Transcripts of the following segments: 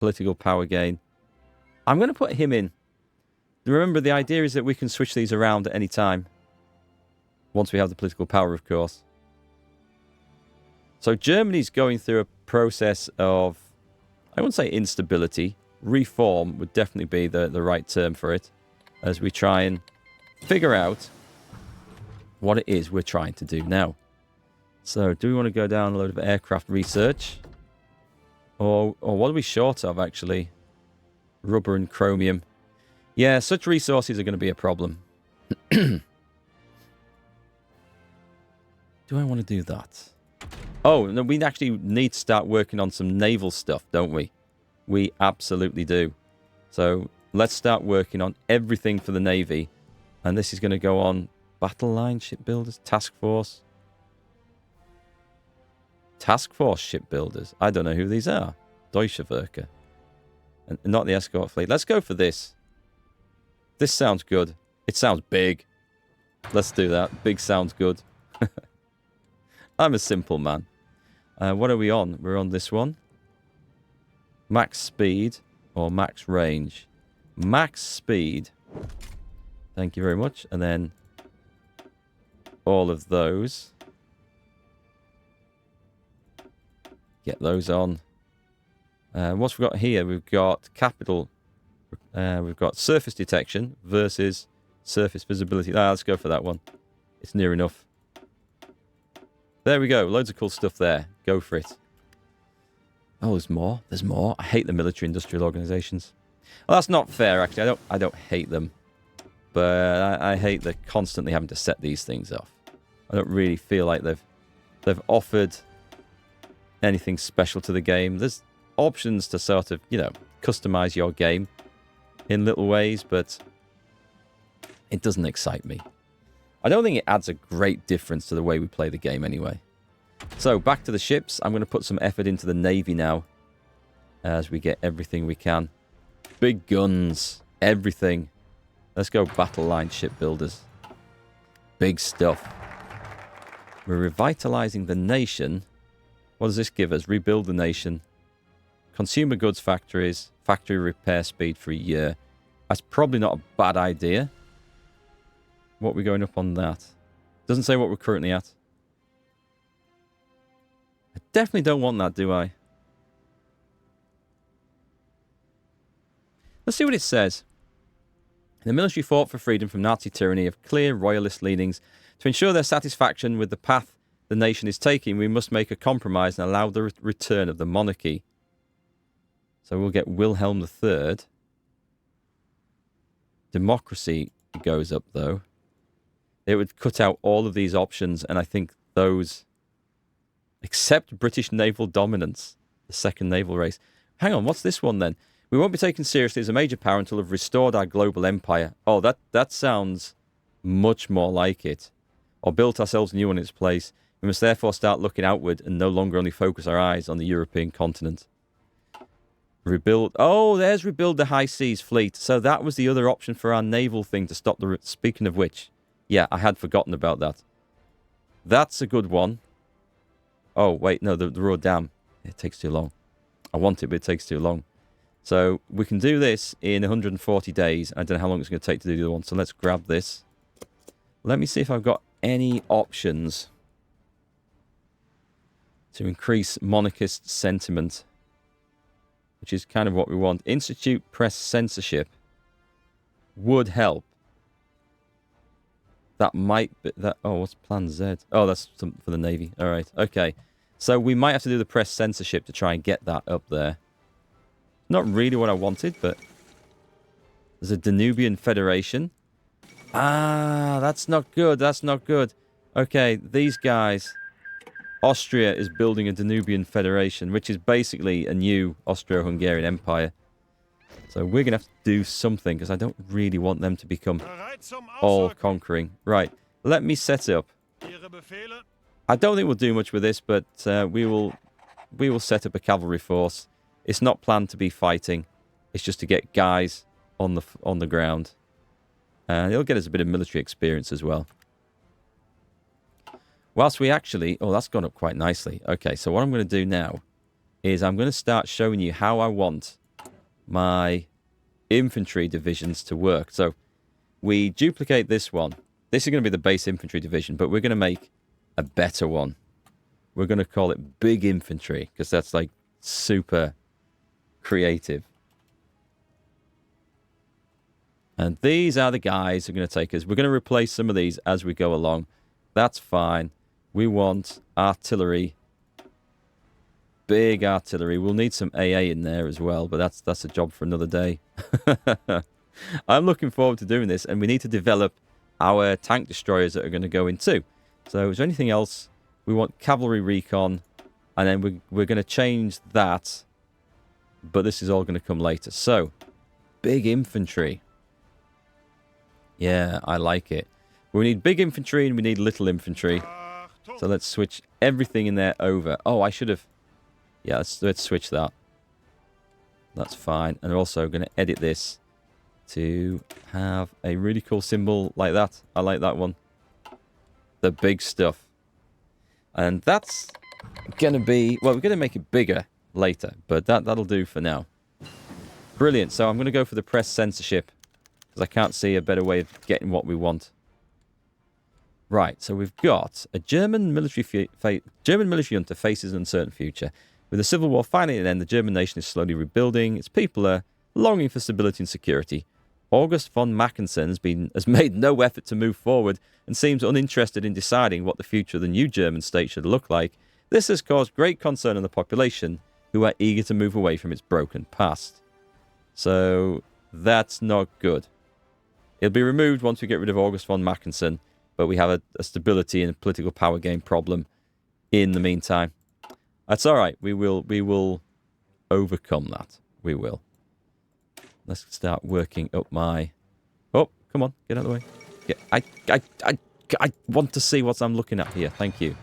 political power gain. I'm going to put him in. Remember, the idea is that we can switch these around at any time. Once we have the political power, of course. So Germany's going through a process of, I wouldn't say instability. Reform would definitely be the right term for it. As we try and figure out what it is we're trying to do now. So, do we want to go down a load of aircraft research? Or what are we short of, actually? Rubber and chromium. Yeah, such resources are going to be a problem. Do I want to do that? Oh, no, we actually need to start working on some naval stuff, don't we? We absolutely do. So, let's start working on everything for the Navy. And this is going to go on battle line shipbuilders, task force. Task force shipbuilders. I don't know who these are. Deutsche Werke. And not the escort fleet. Let's go for this. This sounds good. It sounds big. Let's do that. Big sounds good. I'm a simple man. What are we on? We're on this one. Max speed or max range. Max speed. Thank you very much. And then all of those. Get those on. What's we got here? We've got capital. We've got surface detection versus surface visibility. Let's go for that one. It's near enough. There we go. Loads of cool stuff there. Go for it. Oh, there's more. There's more. I hate the military-industrial organizations. Well, that's not fair, actually. I don't hate them. But I hate the constantly having to set these things off. I don't really feel like they've offered anything special to the game. There's options to sort of, customize your game in little ways, but it doesn't excite me. I don't think it adds a great difference to the way we play the game anyway. So, back to the ships. I'm going to put some effort into the Navy now as we get everything we can. Big guns. Everything. Let's go battle line shipbuilders. Big stuff. We're revitalizing the nation. What does this give us? Rebuild the nation. Consumer goods factories. Factory repair speed for a year. That's probably not a bad idea. What are we going up on that? Doesn't say what we're currently at. I definitely don't want that, do I? Let's see what it says. The military fought for freedom from Nazi tyranny of clear royalist leanings. To ensure their satisfaction with the path the nation is taking, we must make a compromise and allow the return of the monarchy. So we'll get Wilhelm III. Democracy goes up, though. It would cut out all of these options, and I think those... Accept British naval dominance. The second naval race. Hang on, what's this one then? We won't be taken seriously as a major power until we've restored our global empire. Oh, that sounds much more like it. Or built ourselves new in its place. We must therefore start looking outward and no longer only focus our eyes on the European continent. Rebuild. Oh, there's rebuild the high seas fleet. So that was the other option for our naval thing to stop the... Speaking of which, yeah, I had forgotten about that. That's a good one. Oh, wait, no, the raw dam. It takes too long. I want it, but it takes too long. So we can do this in 140 days. I don't know how long it's going to take to do the other one. So let's grab this. Let me see if I've got any options to increase monarchist sentiment, which is kind of what we want. Institute press censorship would help. That might be... that. Oh, what's Plan Z? Oh, that's for the Navy. All right. Okay. So we might have to do the press censorship to try and get that up there. Not really what I wanted, but... There's a Danubian Federation. Ah, that's not good. That's not good. Okay, these guys... Austria is building a Danubian Federation, which is basically a new Austro-Hungarian Empire. So we're going to have to do something, because I don't really want them to become all-conquering. Right, let me set up. I don't think we'll do much with this, but we will set up a cavalry force. It's not planned to be fighting. It's just to get guys on the ground. And it'll get us a bit of military experience as well. Whilst we actually... Oh, that's gone up quite nicely. Okay, so what I'm going to do now is I'm going to start showing you how I want my infantry divisions to work. So we duplicate this one. This is going to be the base infantry division, but we're going to make a better one. We're going to call it big infantry because that's like super creative. And these are the guys who are going to take us. We're going to replace some of these as we go along. That's fine. We want artillery. Big artillery. We'll need some AA in there as well, but that's a job for another day. I'm looking forward to doing this, and we need to develop our tank destroyers that are going to go in too. So is there anything else? We want cavalry recon, and then we're going to change that, but this is all going to come later. So, big infantry. Yeah, I like it. We need big infantry and we need little infantry. So let's switch everything in there over. Oh, I should have... Yeah, let's switch that. That's fine. And we're also going to edit this to have a really cool symbol like that. I like that one. The big stuff. And that's going to be... Well, we're going to make it bigger later, but that'll do for now. Brilliant. So I'm going to go for the press censorship because I can't see a better way of getting what we want. Right, so we've got a German military junta faces an uncertain future. With the civil war finally at an end, the German nation is slowly rebuilding. Its people are longing for stability and security. August von Mackensen has made no effort to move forward and seems uninterested in deciding what the future of the new German state should look like. This has caused great concern in the population, who are eager to move away from its broken past. So that's not good. It'll be removed once we get rid of August von Mackensen, but we have a stability and a political power game problem in the meantime. That's all right. We will overcome that. We will. Let's start working up my... Oh, come on. Get out of the way. Yeah, I want to see what I'm looking at here. Thank you.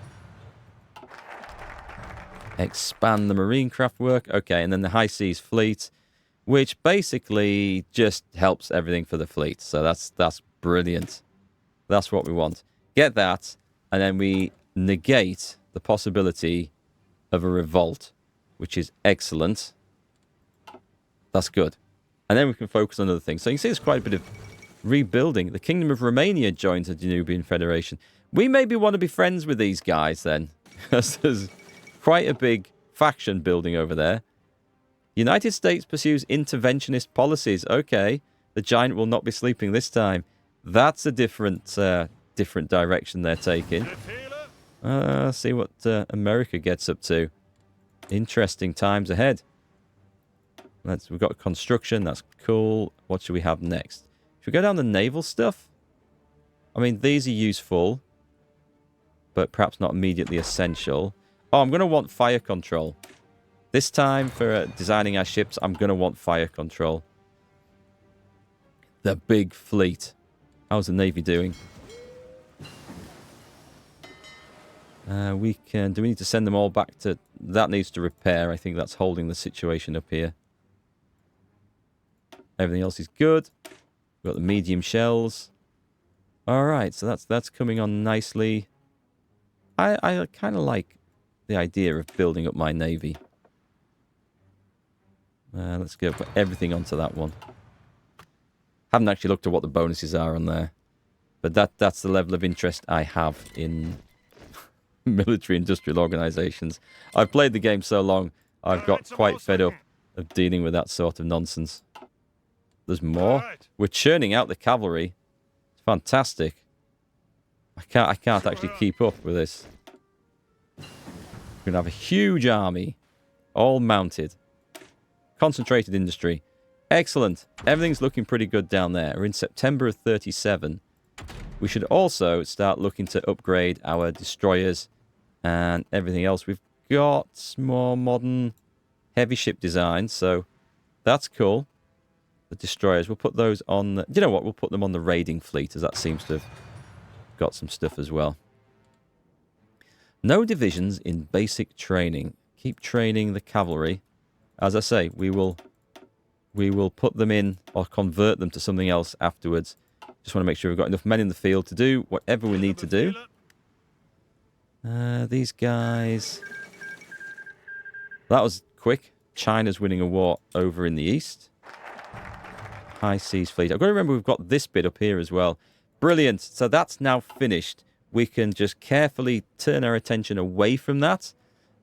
Expand the marine craft work. Okay, and then the high seas fleet, which basically just helps everything for the fleet. So that's brilliant. That's what we want. Get that, and then we negate the possibility of a revolt, which is excellent. That's good. And then we can focus on other things. So you can see there's quite a bit of rebuilding. The Kingdom of Romania joins the Danubian Federation. We maybe want to be friends with these guys then. There's quite a big faction building over there. United States pursues interventionist policies. Okay, the giant will not be sleeping this time. That's a different direction they're taking. See what America gets up to. Interesting times ahead. We've got construction. That's cool. What should we have next? Should we go down the naval stuff? I mean, these are useful, but perhaps not immediately essential. Oh, I'm going to want fire control. This time for designing our ships, I'm going to want fire control. The big fleet. How's the Navy doing? Do we need to send them all back to... That needs to repair. I think that's holding the situation up here. Everything else is good. We've got the medium shells. Alright, so that's coming on nicely. I kind of like the idea of building up my Navy. Let's go put everything onto that one. Haven't actually looked at what the bonuses are on there. But that's the level of interest I have in military industrial organizations. I've played the game so long, I've got quite fed up of dealing with that sort of nonsense. There's more. We're churning out the cavalry. It's fantastic. I can't actually keep up with this. We're going to have a huge army, all mounted. Concentrated industry. Excellent. Everything's looking pretty good down there. We're in September of 37. We should also start looking to upgrade our destroyers and everything else. We've got more modern heavy ship designs, so that's cool. The destroyers, we'll put those on... You know what? We'll put them on the raiding fleet, as that seems to have got some stuff as well. No divisions in basic training. Keep training the cavalry. As I say, we will put them in or convert them to something else afterwards. Just want to make sure we've got enough men in the field to do whatever we need to do. These guys... That was quick. China's winning a war over in the east. High Seas Fleet. I've got to remember we've got this bit up here as well. Brilliant. So that's now finished. We can just carefully turn our attention away from that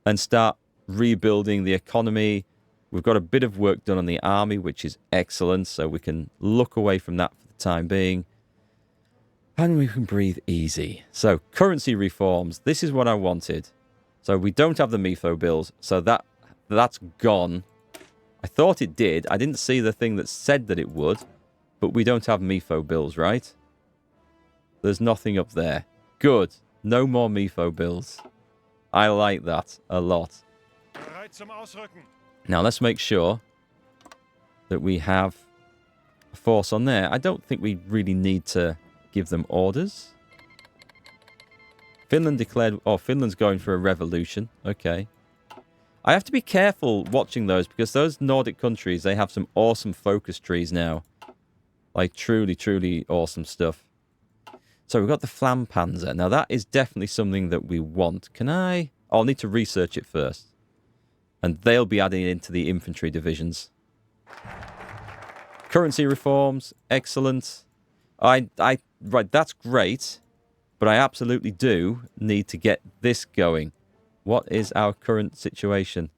and start rebuilding the economy. We've got a bit of work done on the army, which is excellent. So we can look away from that for the time being. And we can breathe easy. So currency reforms. This is what I wanted. So we don't have the MIFO bills. So that's gone. I thought it did. I didn't see the thing that said that it would. But we don't have MIFO bills, right? There's nothing up there. Good. No more MIFO bills. I like that a lot. Now let's make sure that we have a force on there. I don't think we really need to give them orders. Finland declared... Oh, Finland's going for a revolution. Okay. I have to be careful watching those because those Nordic countries, they have some awesome focus trees now. Like truly, truly awesome stuff. So we've got the Flampanzer. Now that is definitely something that we want. Can I... Oh, I'll need to research it first. And they'll be adding it into the infantry divisions. Currency reforms. Excellent. Right, that's great. But I absolutely do need to get this going. What is our current situation?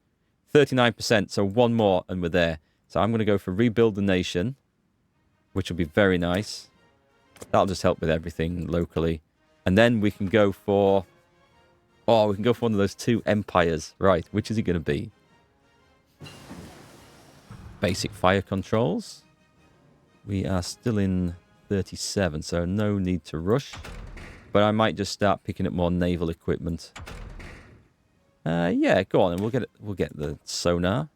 39%, so one more and we're there. So I'm going to go for Rebuild the Nation, which will be very nice. That'll just help with everything locally. And then we can go for... Oh, we can go for one of those two empires. Right, which is it going to be? Basic fire controls. We are still in 37, so no need to rush. But I might just start picking up more naval equipment. Yeah, go on, and we'll get the sonar.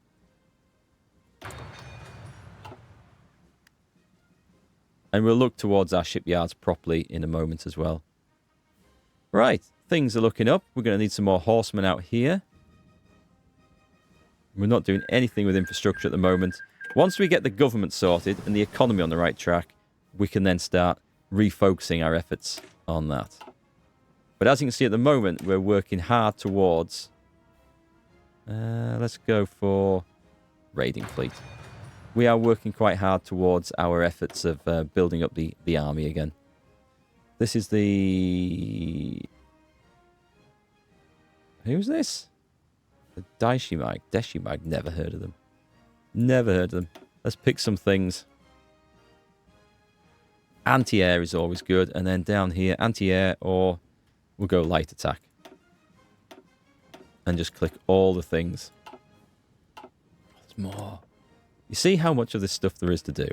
And we'll look towards our shipyards properly in a moment as well. Right, things are looking up. We're going to need some more horsemen out here. We're not doing anything with infrastructure at the moment. Once we get the government sorted and the economy on the right track, we can then start refocusing our efforts on that. But as you can see at the moment, we're working hard towards... let's go for raiding fleet. We are working quite hard towards our efforts of building up the army again. This is the... Who's this? The Deshimag. Never heard of them. Never heard of them. Let's pick some things. Anti-air is always good. And then down here, anti-air, or we'll go light attack. And just click all the things. There's more. You see how much of this stuff there is to do.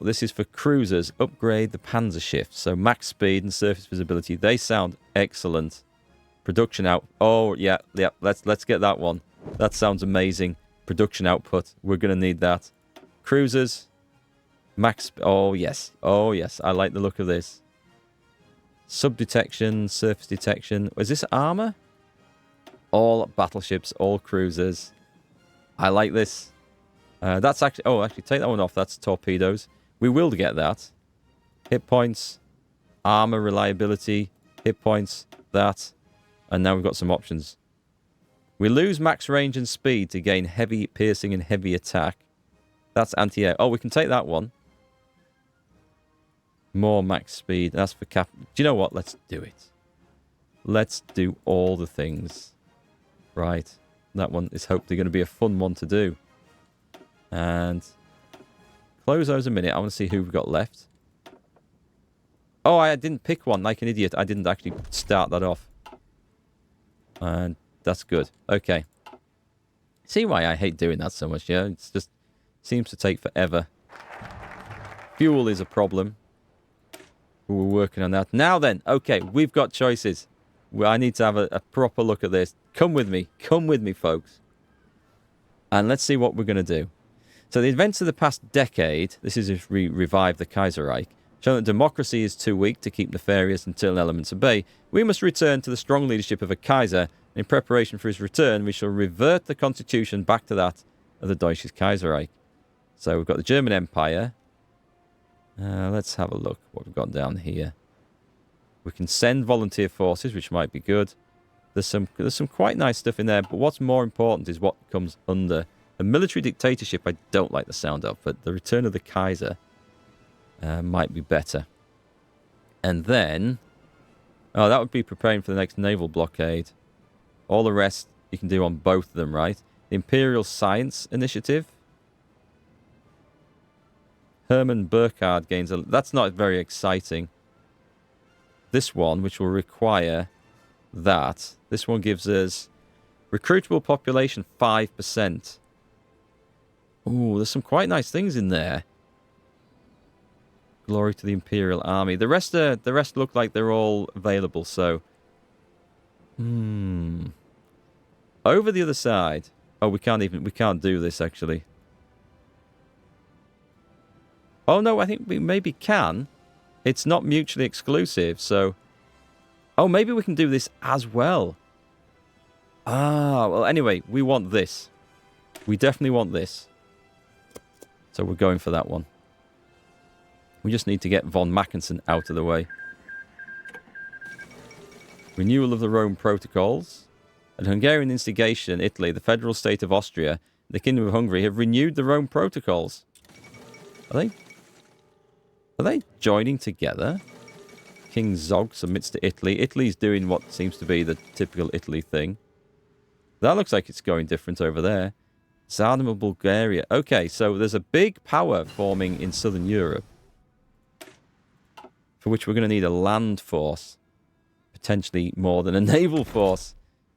This is for cruisers. Upgrade the panzer shifts. So max speed and surface visibility. They sound excellent. Production out. Oh yeah. Let's get that one. That sounds amazing. Production output. We're gonna need that. Cruisers. Max. Oh yes. Oh yes. I like the look of this. Sub detection. Surface detection. Is this armor? All battleships. All cruisers. I like this. That's actually... Oh, actually, take that one off. That's torpedoes. We will get that. Hit points. Armor reliability. Hit points. That. And now we've got some options. We lose max range and speed to gain heavy piercing and heavy attack. That's anti-air. Oh, we can take that one. More max speed. That's for cap... Do you know what? Let's do it. Let's do all the things. Right. That one is hopefully going to be a fun one to do. And close those a minute. I want to see who we've got left. Oh, I didn't pick one like an idiot. I didn't actually start that off. And that's good. Okay. See why I hate doing that so much, yeah? It just seems to take forever. Fuel is a problem. We're working on that. Now then, okay, we've got choices. I need to have a proper look at this. Come with me. Come with me, folks. And let's see what we're going to do. So the events of the past decade, this is if we revive the Kaiserreich, show that democracy is too weak to keep nefarious internal elements at bay. We must return to the strong leadership of a Kaiser. In preparation for his return, we shall revert the constitution back to that of the Deutsches Kaiserreich. So we've got the German Empire. Let's have a look what we've got down here. We can send volunteer forces, which might be good. There's some quite nice stuff in there, but what's more important is what comes under A military dictatorship I don't like the sound of, but the return of the Kaiser might be better. And then... Oh, that would be preparing for the next naval blockade. All the rest you can do on both of them, right? The Imperial Science Initiative. Hermann Burkhard gains a... That's not very exciting. This one, which will require that. This one gives us recruitable population 5%. Ooh, there's some quite nice things in there. Glory to the Imperial Army. The rest look like they're all available, so... Over the other side. Oh, we can't do this, actually. Oh, no, I think we maybe can. It's not mutually exclusive, so... Oh, maybe we can do this as well. Ah, well, anyway, we want this. We definitely want this. So we're going for that one. We just need to get von Mackensen out of the way. Renewal of the Rome Protocols. At Hungarian instigation, Italy, the federal state of Austria, and the Kingdom of Hungary have renewed the Rome Protocols. Are they joining together? King Zog submits to Italy. Italy's doing what seems to be the typical Italy thing. That looks like it's going different over there. Tsardom of Bulgaria. Okay, so there's a big power forming in southern Europe, for which we're going to need a land force. Potentially more than a naval force.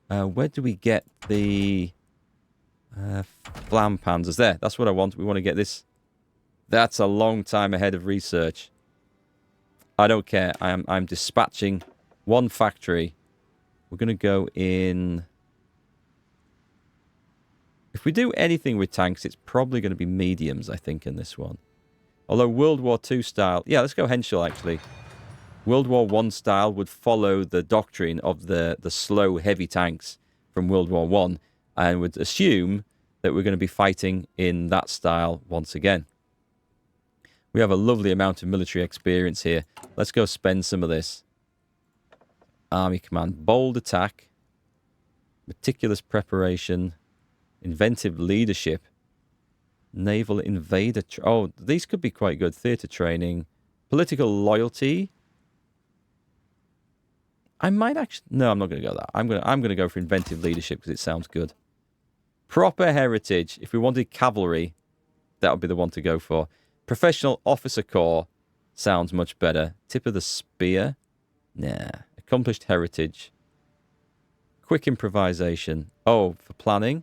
Where do we get the Flam Panzers? There, that's what I want. We want to get this. That's a long time ahead of research. I don't care. I'm dispatching one factory. We're going to go in... If we do anything with tanks, it's probably going to be mediums, I think, in this one. Although World War II style... Yeah, let's go Henschel, actually. World War I style would follow the doctrine of the slow, heavy tanks from World War I, and would assume that we're going to be fighting in that style once again. We have a lovely amount of military experience here. Let's go spend some of this. Army Command. Bold attack. Meticulous preparation. Inventive leadership. Naval invader... Oh, these could be quite good. Theatre training. Political loyalty. I might actually... No, I'm not going to go that. I'm going to go for inventive leadership because it sounds good. Proper heritage. If we wanted cavalry, that would be the one to go for. Professional officer corps sounds much better. Tip of the spear. Nah. Accomplished heritage. Quick improvisation. Oh, for planning.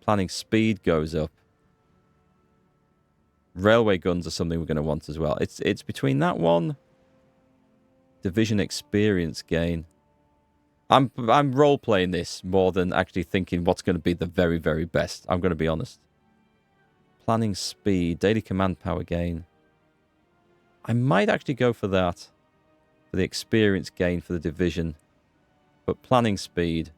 Planning speed goes up. Railway guns are something we're going to want as well. It's between that one... Division experience gain. I'm role-playing this more than actually thinking what's going to be the very, very best. I'm going to be honest. Planning speed. Daily command power gain. I might actually go for that. For the experience gain for the division. But planning speed.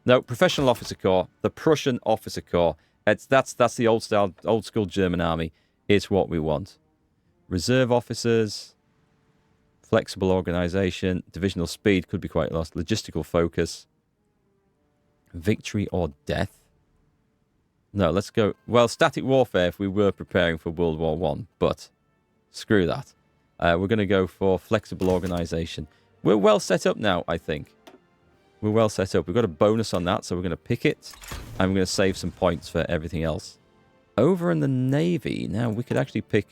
No, professional officer corps. The Prussian officer corps. That's the old school German army. Is what we want. Reserve officers... Flexible organization. Divisional speed could be quite lost. Logistical focus. Victory or death? No, let's go... Well, static warfare if we were preparing for World War I. But screw that. We're going to go for flexible organization. We're well set up now, I think. We're well set up. We've got a bonus on that, so we're going to pick it. And we're going to save some points for everything else. Over in the Navy, now we could actually pick...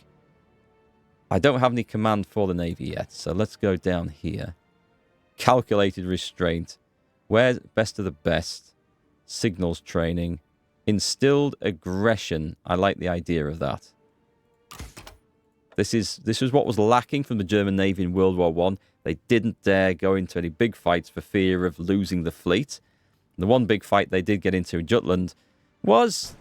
I don't have any command for the Navy yet, so let's go down here. Calculated restraint. Where's best of the best? Signals training. Instilled aggression. I like the idea of that. This was what was lacking from the German Navy in World War I. They didn't dare go into any big fights for fear of losing the fleet. The one big fight they did get into in Jutland was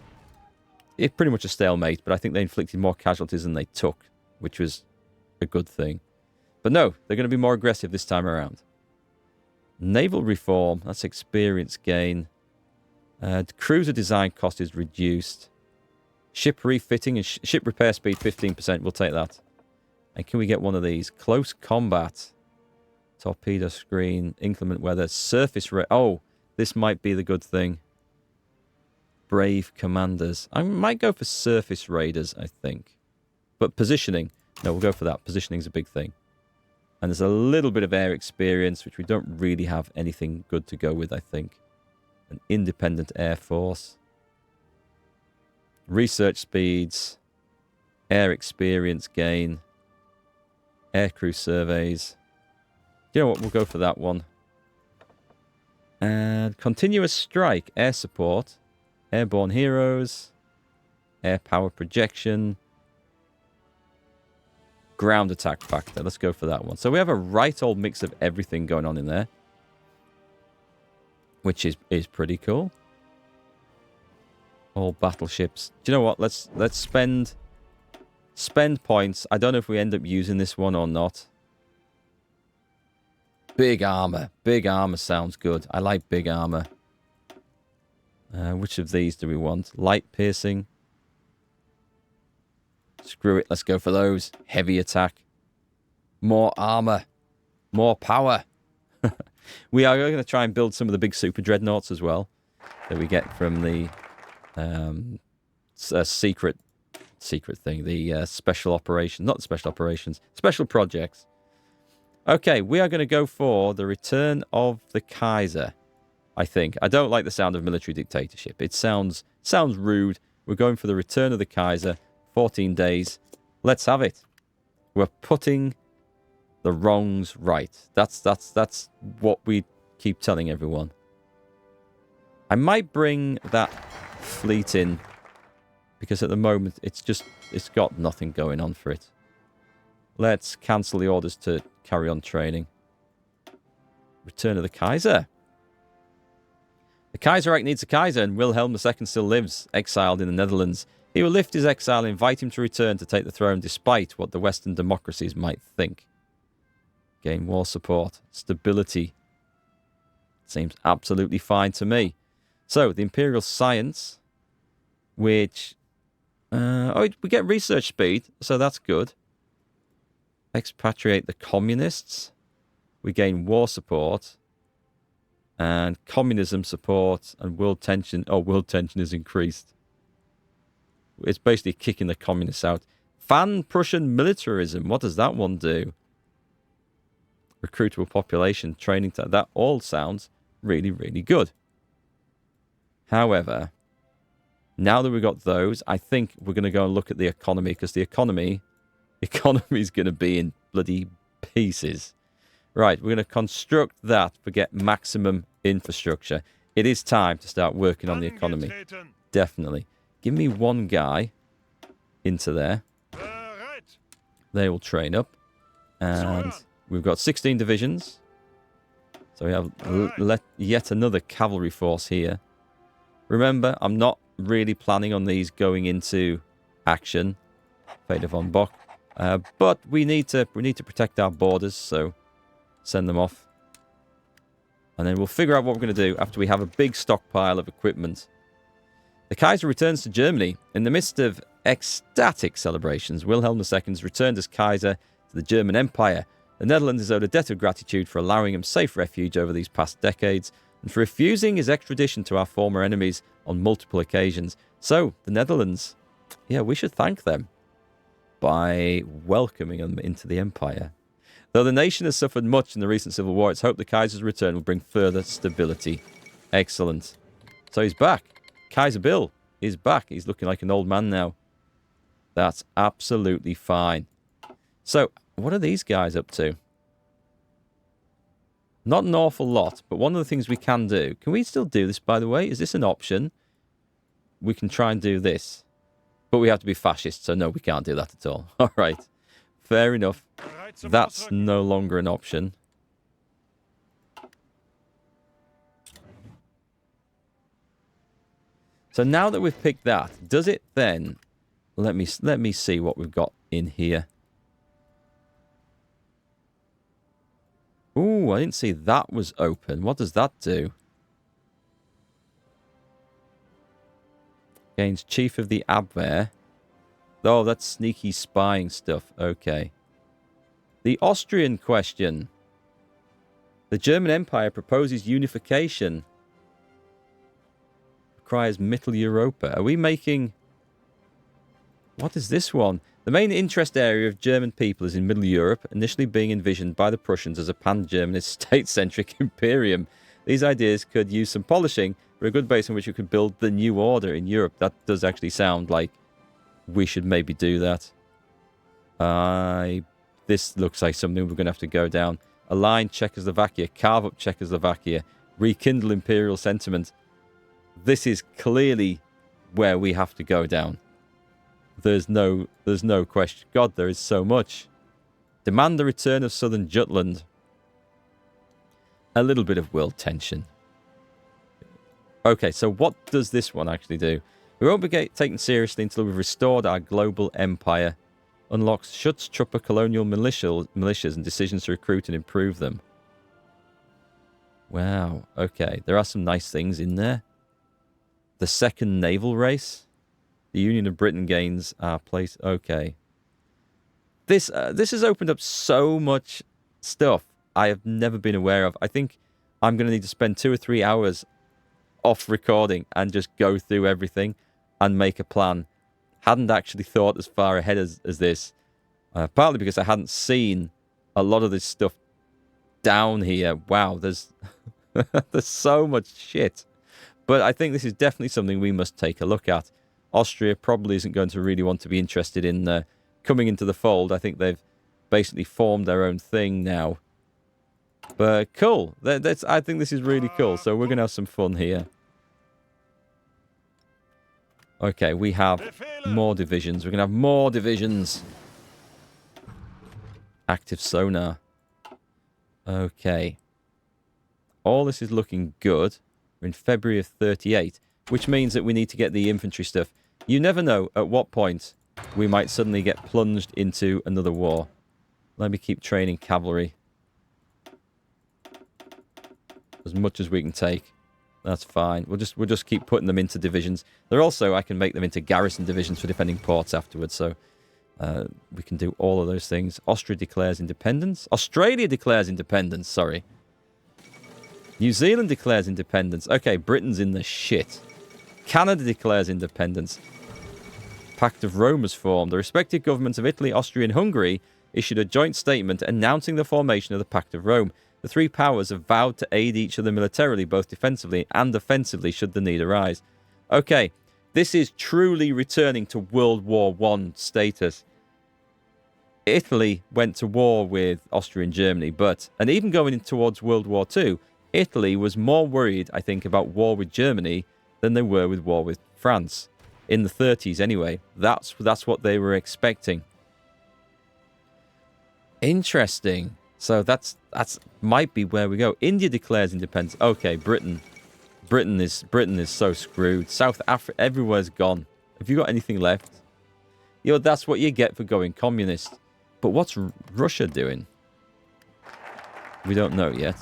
pretty much a stalemate, but I think they inflicted more casualties than they took, which was a good thing. But no, they're going to be more aggressive this time around. Naval reform, that's experience gain. Cruiser design cost is reduced. Ship refitting and ship repair speed 15%. We'll take that. And can we get one of these? Close combat. Torpedo screen. Inclement weather. Surface rate. Oh, this might be the good thing. brave commanders. I might go for surface raiders, I think. But positioning. No, we'll go for that. Positioning is a big thing. And there's a little bit of air experience, which we don't really have anything good to go with, I think. An independent air force. Research speeds. Air experience gain. Aircrew surveys. You know what? We'll go for that one. And continuous strike. Air support. Airborne heroes. Air power projection. Ground attack factor. Let's go for that one. So we have a right old mix of everything going on in there. Which is pretty cool. All battleships. Do you know what? Let's spend points. I don't know if we end up using this one or not. Big armor. Big armor sounds good. I like big armor. Which of these do we want? Light piercing. Screw it. Let's go for those. Heavy attack. More armor. More power. We are going to try and build some of the big super dreadnoughts as well. That we get from the secret thing. The special operations. Not special operations. Special projects. Okay, we are going to go for the return of the Kaiser, I think. I don't like the sound of military dictatorship. It sounds rude. We're going for the return of the Kaiser. 14 days. Let's have it. We're putting the wrongs right. That's what we keep telling everyone. I might bring that fleet in because at the moment it's got nothing going on for it. Let's cancel the orders to carry on training. Return of the Kaiser. The Kaiserreich needs a Kaiser, and Wilhelm II still lives, exiled in the Netherlands. He will lift his exile and invite him to return to take the throne, despite what the Western democracies might think. Gain war support. Stability. Seems absolutely fine to me. So, the Imperial Science, which... we get research speed, so that's good. Expatriate the communists. We gain war support. And communism support and world tension. Oh, world tension is increased. It's basically kicking the communists out. Fan Prussian militarism. What does that one do? Recruitable population. Training. That all sounds really, really good. However, now that we've got those, I think we're going to go and look at the economy, because the economy is going to be in bloody pieces. Right, we're going to construct that to get maximum infrastructure. It is time to start working on the economy. Definitely. Give me one guy into there. They will train up. And we've got 16 divisions. So we have yet another cavalry force here. Remember, I'm not really planning on these going into action. Vader von Bock. But we need to protect our borders, so send them off. And then we'll figure out what we're going to do after we have a big stockpile of equipment. The Kaiser returns to Germany. In the midst of ecstatic celebrations, Wilhelm II's returned as Kaiser to the German Empire. The Netherlands is owed a debt of gratitude for allowing him safe refuge over these past decades, and for refusing his extradition to our former enemies on multiple occasions. So, the Netherlands, yeah, we should thank them by welcoming them into the Empire. Though the nation has suffered much in the recent civil war, it's hoped the Kaiser's return will bring further stability. Excellent. So he's back. Kaiser Bill is back. He's looking like an old man now. That's absolutely fine. So, what are these guys up to? Not an awful lot, but one of the things we can do... Can we still do this, by the way? Is this an option? We can try and do this. But we have to be fascist, so no, we can't do that at all. All right. Fair enough. That's no longer an option. So now that we've picked that, does it then... Let me see what we've got in here. Ooh, I didn't see that was open. What does that do? Gains Chief of the Abwehr. Oh, that's sneaky spying stuff. Okay. The Austrian question. The German Empire proposes unification. Requires Mittel Europa. Are we making... What is this one? The main interest area of German people is in Middle Europe, initially being envisioned by the Prussians as a pan-Germanist state-centric imperium. These ideas could use some polishing for a good base on which we could build the new order in Europe. That does actually sound like we should maybe do that. This looks like something we're going to have to go down. Align Czechoslovakia, carve up Czechoslovakia, rekindle imperial sentiment. This is clearly where we have to go down. There's no question. God, there is so much. Demand the return of southern Jutland. A little bit of world tension. Okay, so what does this one actually do? We won't be taken seriously until we've restored our global empire. Unlocks Schutztruppe colonial militias and decisions to recruit and improve them. Wow, okay. There are some nice things in there. The second naval race. The Union of Britain gains our place. Okay. This has opened up so much stuff I have never been aware of. I think I'm going to need to spend 2 or 3 hours off recording and just go through everything and make a plan. Hadn't actually thought as far ahead as this. Partly because I hadn't seen a lot of this stuff down here. Wow, there's there's so much shit. But I think this is definitely something we must take a look at. Austria probably isn't going to really want to be interested in coming into the fold. I think they've basically formed their own thing now. But cool. I think this is really cool. So we're going to have some fun here. Okay, we have more divisions. We're going to have more divisions. Active sonar. Okay. All this is looking good. We're in February of 38, which means that we need to get the infantry stuff. You never know at what point we might suddenly get plunged into another war. Let me keep training cavalry. As much as we can take. That's fine. We'll just keep putting them into divisions. They're also, I can make them into garrison divisions for defending ports afterwards, so we can do all of those things. Austria declares independence. Australia declares independence, sorry. New Zealand declares independence. Okay, Britain's in the shit. Canada declares independence. Pact of Rome is formed. The respective governments of Italy, Austria, and Hungary issued a joint statement announcing the formation of the Pact of Rome. The three powers have vowed to aid each other militarily, both defensively and offensively, should the need arise. Okay, this is truly returning to World War I status. Italy went to war with Austria and Germany, and even going towards World War II, Italy was more worried, I think, about war with Germany than they were with war with France. In the 30s, anyway. That's what they were expecting. Interesting. So that's might be where we go. India declares independence. Okay, Britain is so screwed. South Africa, everywhere's gone. Have you got anything left? You know, that's what you get for going communist. But what's Russia doing? We don't know yet.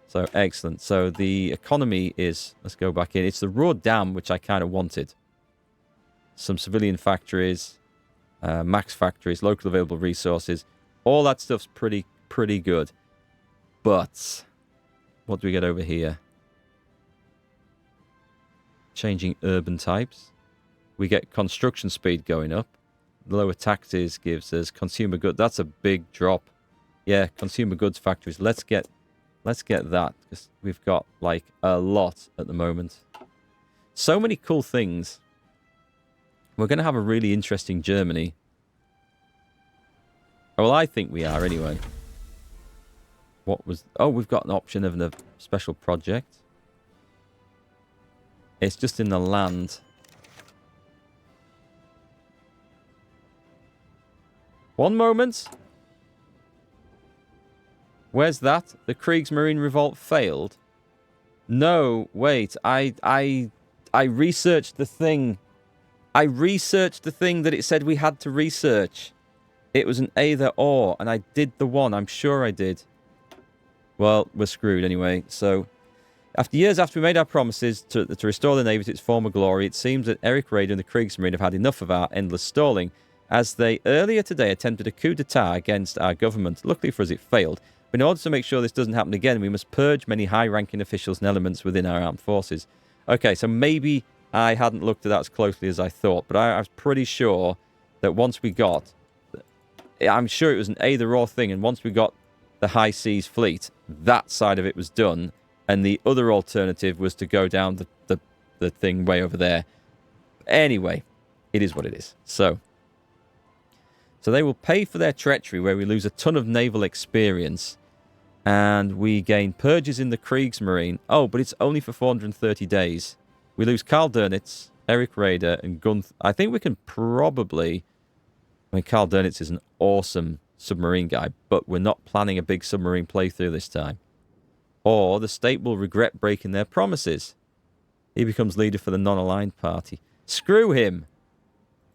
So, excellent. So, the economy is... Let's go back in. It's the Ruhr Dam, which I kind of wanted. Some civilian factories. Max factories. Local available resources. All that stuff's pretty good. But... What do we get over here? Changing urban types. We get construction speed going up. Lower taxes gives us consumer goods. That's a big drop. Yeah, consumer goods factories. Let's get that, because we've got like a lot at the moment. So many cool things. We're going to have a really interesting Germany. Well, I think we are anyway. What was... Oh, we've got an option of a special project. It's just in the land. One moment. Where's that? The Kriegsmarine Revolt failed? No, wait. I researched the thing. I researched the thing that it said we had to research. It was an either or, and I did the one. I'm sure I did. Well, we're screwed anyway. So, years after we made our promises to restore the Navy to its former glory, it seems that Eric Raeder and the Kriegsmarine have had enough of our endless stalling, as they earlier today attempted a coup d'etat against our government. Luckily for us, it failed. But in order to make sure this doesn't happen again, we must purge many high-ranking officials and elements within our armed forces. Okay, so maybe I hadn't looked at that as closely as I thought, but I was pretty sure that once we got... I'm sure it was an either-or thing, and once we got the High Seas Fleet, that side of it was done, and the other alternative was to go down the thing way over there. Anyway, it is what it is. So they will pay for their treachery, where we lose a ton of naval experience, and we gain purges in the Kriegsmarine. Oh, but it's only for 430 days. We lose Karl Dönitz, Eric Raeder, and Gunth. I think we can probably... I mean, Karl Dönitz is an awesome submarine guy, but we're not planning a big submarine playthrough this time. Or the state will regret breaking their promises. He becomes leader for the non-aligned party. Screw him!